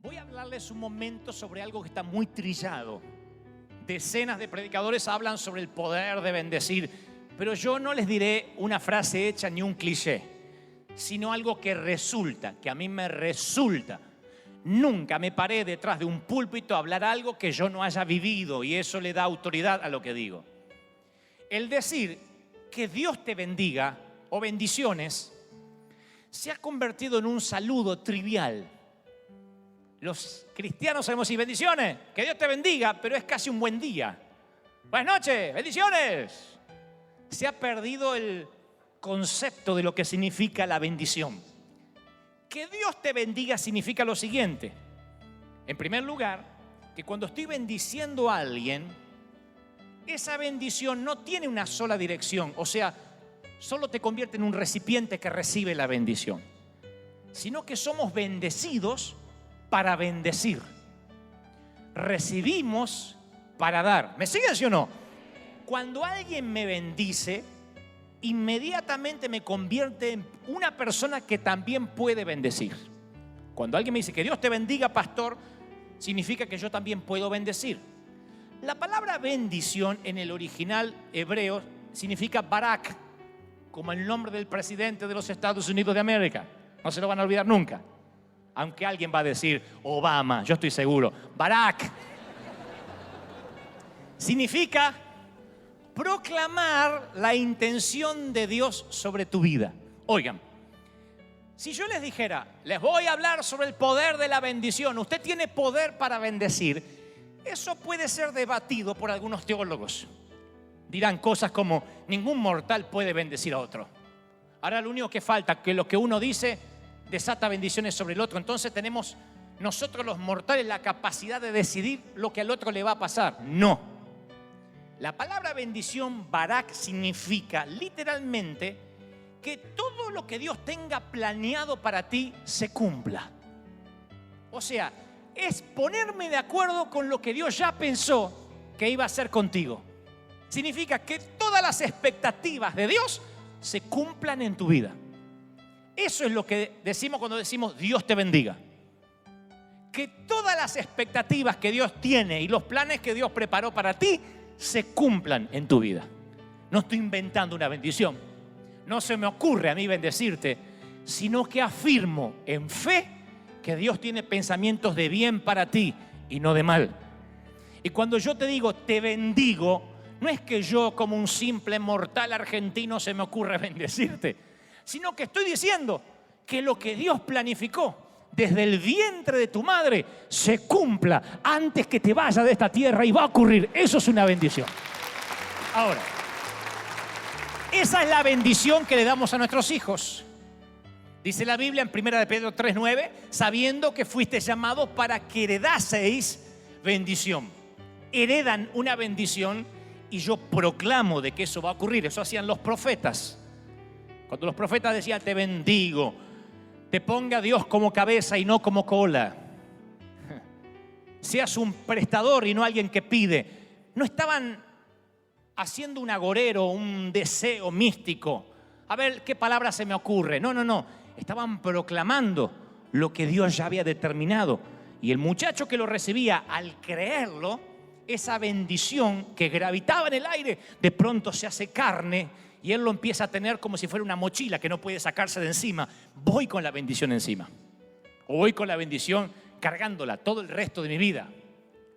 Voy a hablarles un momento sobre algo que está muy trillado. Decenas de predicadores hablan sobre el poder de bendecir, pero yo no les diré una frase hecha ni un cliché, sino algo que resulta, que a mí me resulta. Nunca me paré detrás de un púlpito a hablar algo que yo no haya vivido, y eso le da autoridad a lo que digo. El decir que Dios te bendiga o bendiciones se ha convertido en un saludo trivial. Los cristianos sabemos decir bendiciones, que Dios te bendiga, pero es casi un buen día. Buenas noches, bendiciones. Se ha perdido el concepto de lo que significa la bendición. Que Dios te bendiga significa lo siguiente. En primer lugar, que cuando estoy bendiciendo a alguien, esa bendición no tiene una sola dirección. O sea, solo te convierte en un recipiente que recibe la bendición, sino que somos bendecidos para bendecir. Recibimos para dar. ¿Me siguen, sí o no? Cuando alguien me bendice, inmediatamente me convierte en una persona que también puede bendecir. Cuando alguien me dice que Dios te bendiga, pastor, significa que yo también puedo bendecir. La palabra bendición en el original hebreo significa Barak, como el nombre del presidente de los Estados Unidos de América. No se lo van a olvidar nunca. Aunque alguien va a decir Obama, yo estoy seguro. Barak significa proclamar la intención de Dios sobre tu vida. Oigan, si yo les dijera, les voy a hablar sobre el poder de la bendición, usted tiene poder para bendecir, eso puede ser debatido por algunos teólogos. Dirán cosas como, ningún mortal puede bendecir a otro. Ahora lo único que falta, que lo que uno dice desata bendiciones sobre el otro. Entonces tenemos nosotros los mortales la capacidad de decidir lo que al otro le va a pasar. No. La palabra bendición, Barak, significa literalmente que todo lo que Dios tenga planeado para ti se cumpla. O sea, es ponerme de acuerdo con lo que Dios ya pensó que iba a hacer contigo. Significa que todas las expectativas de Dios se cumplan en tu vida. Eso es lo que decimos cuando decimos Dios te bendiga. Que todas las expectativas que Dios tiene y los planes que Dios preparó para ti se cumplan en tu vida. No estoy inventando una bendición. No se me ocurre a mí bendecirte, sino que afirmo en fe que Dios tiene pensamientos de bien para ti y no de mal. Y cuando yo te digo te bendigo, no es que yo como un simple mortal argentino se me ocurre bendecirte, sino que estoy diciendo que lo que Dios planificó desde el vientre de tu madre se cumpla antes que te vaya de esta tierra, y va a ocurrir. Eso es una bendición. Ahora, esa es la bendición que le damos a nuestros hijos. Dice la Biblia en 1 Pedro 3:9, sabiendo que fuiste llamados para que heredaseis bendición. Heredan una bendición y yo proclamo de que eso va a ocurrir. Eso hacían los profetas. Cuando los profetas decían te bendigo, te ponga Dios como cabeza y no como cola, seas un prestador y no alguien que pide. No estaban haciendo un agorero, un deseo místico. A ver qué palabra se me ocurre. No. Estaban proclamando lo que Dios ya había determinado. Y el muchacho que lo recibía, al creerlo, esa bendición que gravitaba en el aire, de pronto se hace carne y él lo empieza a tener como si fuera una mochila que no puede sacarse de encima. Voy con la bendición encima. O voy con la bendición cargándola todo el resto de mi vida.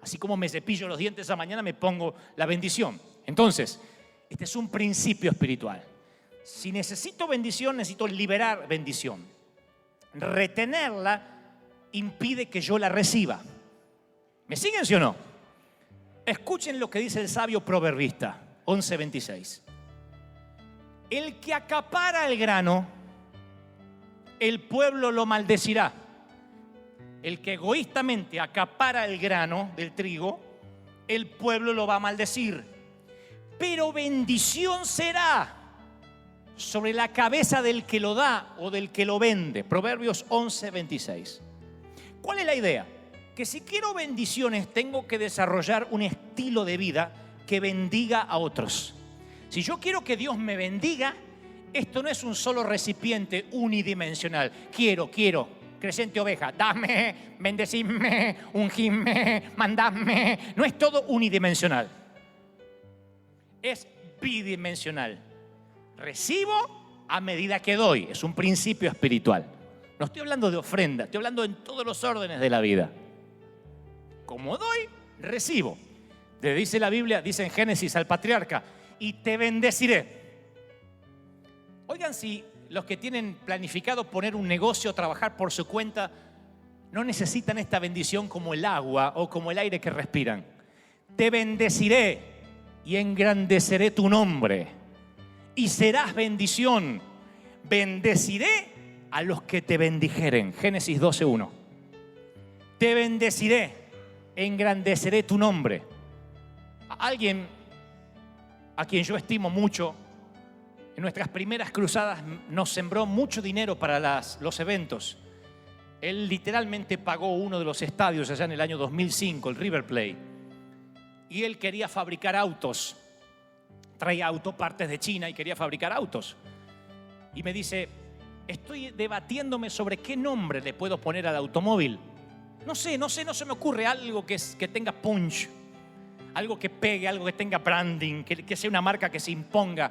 Así como me cepillo los dientes esa mañana, me pongo la bendición. Entonces, este es un principio espiritual. Si necesito bendición, necesito liberar bendición. Retenerla impide que yo la reciba. ¿Me siguen, sí o no? Escuchen lo que dice el sabio proverbista, 11:26. El que acapara el grano, el pueblo lo maldecirá. El que egoístamente acapara el grano del trigo, el pueblo lo va a maldecir. Pero bendición será sobre la cabeza del que lo da o del que lo vende. Proverbios 11:26. ¿Cuál es la idea? Que si quiero bendiciones tengo que desarrollar un estilo de vida que bendiga a otros. Si yo quiero que Dios me bendiga, esto no es un solo recipiente unidimensional. Quiero, creyente oveja. Dame, bendecime, ungime, mandame. No es todo unidimensional. Es bidimensional. Recibo a medida que doy. Es un principio espiritual. No estoy hablando de ofrenda, estoy hablando en todos los órdenes de la vida. Como doy, recibo. Le dice la Biblia, dice en Génesis al patriarca, y te bendeciré. Oigan, si los que tienen planificado poner un negocio, trabajar por su cuenta, no necesitan esta bendición como el agua o como el aire que respiran. Te bendeciré y engrandeceré tu nombre y serás bendición. Bendeciré a los que te bendijeren. Génesis 12:1. Te bendeciré, engrandeceré tu nombre. Alguien a quien yo estimo mucho, en nuestras primeras cruzadas nos sembró mucho dinero para los eventos. Él literalmente pagó uno de los estadios allá en el año 2005, el River Plate. Y él quería fabricar autos. Traía autopartes de China y quería fabricar autos. Y me dice, estoy debatiéndome sobre qué nombre le puedo poner al automóvil. No se me ocurre algo que tenga punch. Algo que pegue, algo que tenga branding, que sea una marca que se imponga.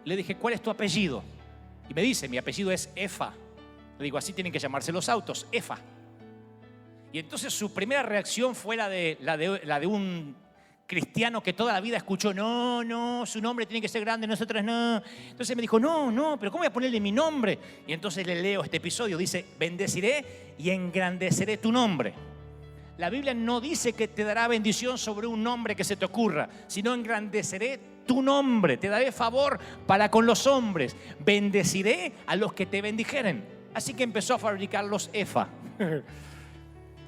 Le dije, ¿cuál es tu apellido? Y me dice, mi apellido es Efa. Le digo, así tienen que llamarse los autos, Efa. Y entonces su primera reacción fue la de un cristiano que toda la vida escuchó, no, su nombre tiene que ser grande, nosotros no. Entonces me dijo, no, pero ¿cómo voy a ponerle mi nombre? Y entonces le leo este episodio, dice, bendeciré y engrandeceré tu nombre. La Biblia no dice que te dará bendición sobre un nombre que se te ocurra, sino engrandeceré tu nombre, te daré favor para con los hombres, bendeciré a los que te bendijeren. Así que empezó a fabricar los Efa.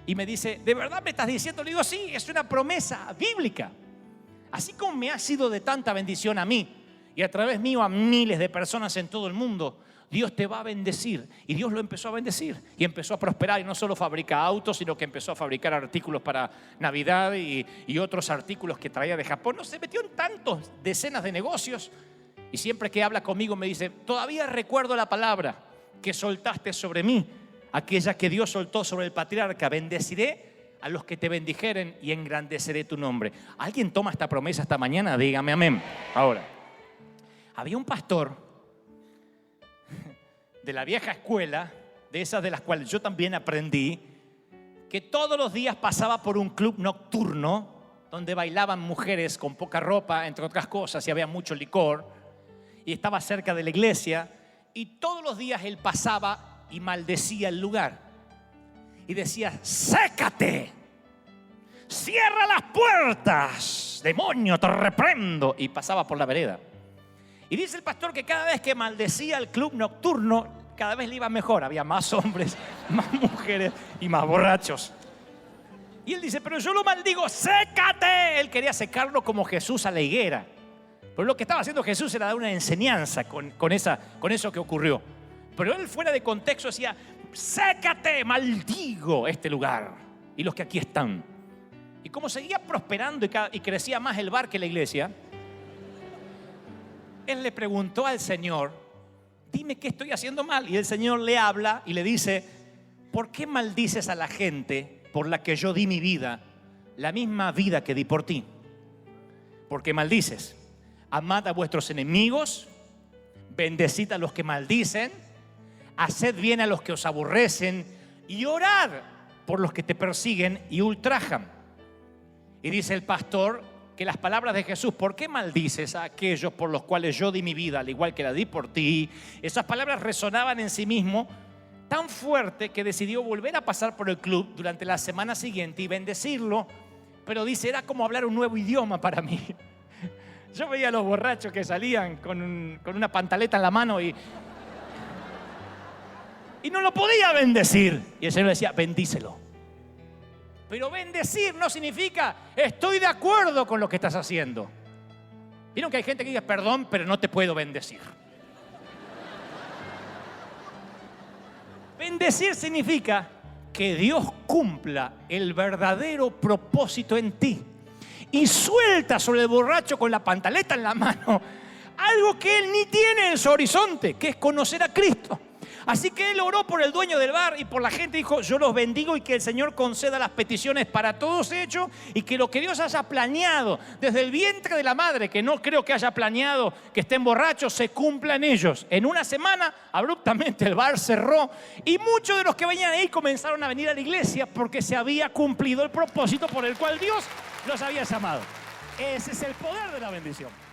Y me dice, ¿de verdad me estás diciendo? Le digo, sí, es una promesa bíblica. Así como me ha sido de tanta bendición a mí y a través mío a miles de personas en todo el mundo, Dios te va a bendecir. Y Dios lo empezó a bendecir y empezó a prosperar. Y no solo fabrica autos, sino que empezó a fabricar artículos para Navidad y otros artículos que traía de Japón. No, se metió en tantos decenas de negocios. Y siempre que habla conmigo me dice, todavía recuerdo la palabra que soltaste sobre mí, aquella que Dios soltó sobre el patriarca. Bendeciré a los que te bendijeren y engrandeceré tu nombre. ¿Alguien toma esta promesa esta mañana? Dígame amén. Ahora, había un pastor de la vieja escuela, de esas de las cuales yo también aprendí, que todos los días pasaba por un club nocturno donde bailaban mujeres con poca ropa, entre otras cosas, y había mucho licor, y estaba cerca de la iglesia, y todos los días él pasaba y maldecía el lugar y decía, sécate, cierra las puertas, demonio, te reprendo, y pasaba por la vereda. Y dice el pastor que cada vez que maldecía el club nocturno, cada vez le iba mejor. Había más hombres, más mujeres y más borrachos. Y él dice, pero yo lo maldigo, sécate. Él quería secarlo como Jesús a la higuera. Pero lo que estaba haciendo Jesús era dar una enseñanza con eso que ocurrió. Pero él fuera de contexto decía, sécate, maldigo este lugar y los que aquí están. Y como seguía prosperando y crecía más el bar que la iglesia, él le preguntó al Señor, dime qué estoy haciendo mal. Y el Señor le habla y le dice, ¿por qué maldices a la gente por la que yo di mi vida, la misma vida que di por ti? Porque maldices. Amad a vuestros enemigos, bendecid a los que maldicen, haced bien a los que os aborrecen y orad por los que te persiguen y ultrajan. Y dice el pastor que las palabras de Jesús, ¿por qué maldices a aquellos por los cuales yo di mi vida, al igual que la di por ti? Esas palabras resonaban en sí mismo tan fuerte que decidió volver a pasar por el club durante la semana siguiente y bendecirlo. Pero dice, era como hablar un nuevo idioma para mí. Yo veía a los borrachos que salían con una pantaleta en la mano y no lo podía bendecir. Y el Señor decía, bendícelo. Pero bendecir no significa estoy de acuerdo con lo que estás haciendo. Vieron que hay gente que dice perdón, pero no te puedo bendecir. Bendecir significa que Dios cumpla el verdadero propósito en ti y suelta sobre el borracho con la pantaleta en la mano algo que él ni tiene en su horizonte, que es conocer a Cristo. Así que él oró por el dueño del bar y por la gente. Dijo: yo los bendigo y que el Señor conceda las peticiones para todos ellos, y que lo que Dios haya planeado desde el vientre de la madre, que no creo que haya planeado que estén borrachos, se cumpla en ellos. En una semana, abruptamente, el bar cerró y muchos de los que venían ahí comenzaron a venir a la iglesia porque se había cumplido el propósito por el cual Dios los había llamado. Ese es el poder de la bendición.